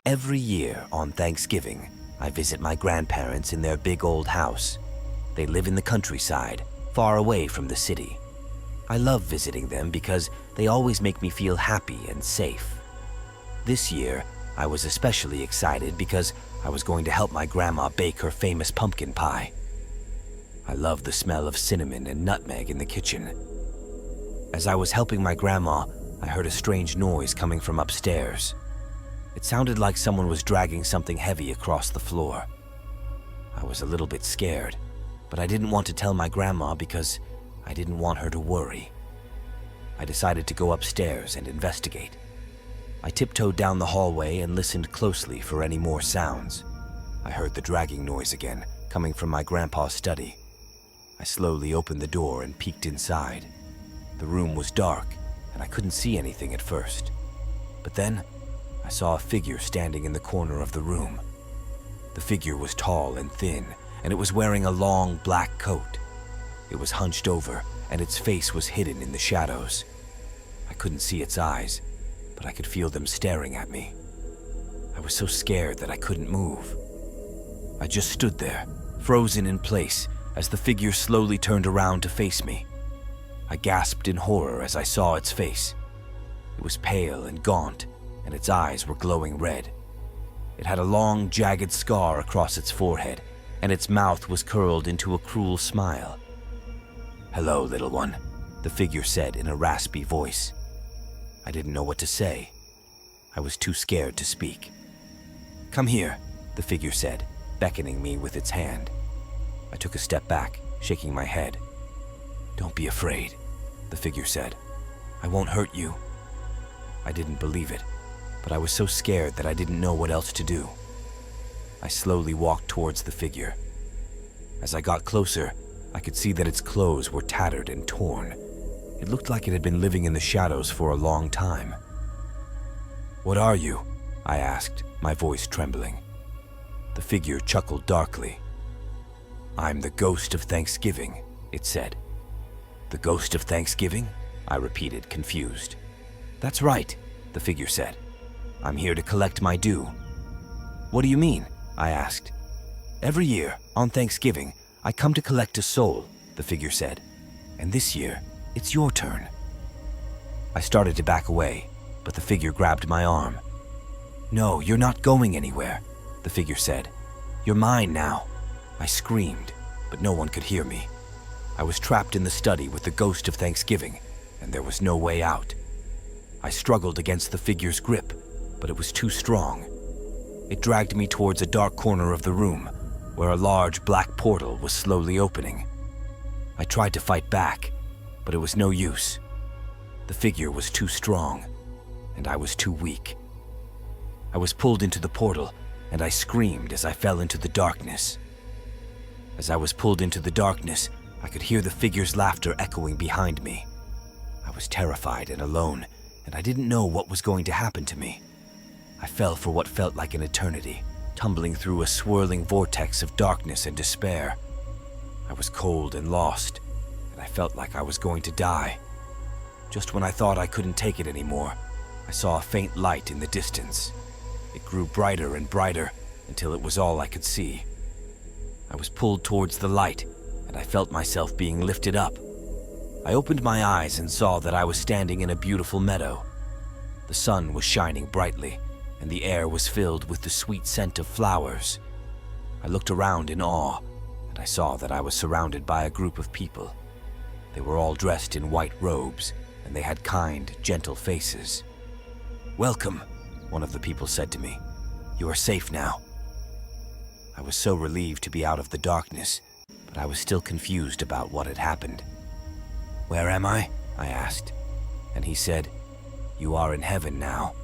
Every year on Thanksgiving, I visit my grandparents in their big old house. They live in the countryside, far away from the city. I love visiting them because they always make me feel happy and safe. This year, I was especially excited because I was going to help my grandma bake her famous pumpkin pie. I love the smell of cinnamon and nutmeg in the kitchen. As I was helping my grandma, I heard a strange noise coming from upstairs. It sounded like someone was dragging something heavy across the floor. I was a little bit scared, but I didn't want to tell my grandma because I didn't want her to worry. I decided to go upstairs and investigate. I tiptoed down the hallway and listened closely for any more sounds. I heard the dragging noise again, coming from my grandpa's study. I slowly opened the door and peeked inside. The room was dark, and I couldn't see anything at first. But then, I saw a figure standing in the corner of the room. The figure was tall and thin, and it was wearing a long black coat. It was hunched over, and its face was hidden in the shadows. I couldn't see its eyes, but I could feel them staring at me. I was so scared that I couldn't move. I just stood there, frozen in place, as the figure slowly turned around to face me. I gasped in horror as I saw its face. It was pale and gaunt, and its eyes were glowing red. It had a long, jagged scar across its forehead, and its mouth was curled into a cruel smile. "Hello, little one," the figure said in a raspy voice. I didn't know what to say. I was too scared to speak. "Come here," the figure said, beckoning me with its hand. I took a step back, shaking my head. "Don't be afraid," the figure said. "I won't hurt you." I didn't believe it, but I was so scared that I didn't know what else to do. I slowly walked towards the figure. As I got closer, I could see that its clothes were tattered and torn. It looked like it had been living in the shadows for a long time. "What are you?" I asked, my voice trembling. The figure chuckled darkly. "I'm the ghost of Thanksgiving," it said. "The ghost of Thanksgiving?" I repeated, confused. "That's right," the figure said. "I'm here to collect my due." "What do you mean?" I asked. "Every year, on Thanksgiving, I come to collect a soul," the figure said. "And this year, it's your turn." I started to back away, but the figure grabbed my arm. "No, you're not going anywhere," the figure said. "You're mine now." I screamed, but no one could hear me. I was trapped in the study with the ghost of Thanksgiving, and there was no way out. I struggled against the figure's grip, but it was too strong. It dragged me towards a dark corner of the room, where a large black portal was slowly opening. I tried to fight back, but it was no use. The figure was too strong, and I was too weak. I was pulled into the portal, and I screamed as I fell into the darkness. As I was pulled into the darkness, I could hear the figure's laughter echoing behind me. I was terrified and alone, and I didn't know what was going to happen to me. I fell for what felt like an eternity, tumbling through a swirling vortex of darkness and despair. I was cold and lost, and I felt like I was going to die. Just when I thought I couldn't take it anymore, I saw a faint light in the distance. It grew brighter and brighter until it was all I could see. I was pulled towards the light, and I felt myself being lifted up. I opened my eyes and saw that I was standing in a beautiful meadow. The sun was shining brightly, and the air was filled with the sweet scent of flowers. I looked around in awe, and I saw that I was surrounded by a group of people. They were all dressed in white robes, and they had kind, gentle faces. "Welcome," one of the people said to me. "You are safe now." I was so relieved to be out of the darkness, but I was still confused about what had happened. "Where am I?" I asked, and he said, "You are in heaven now."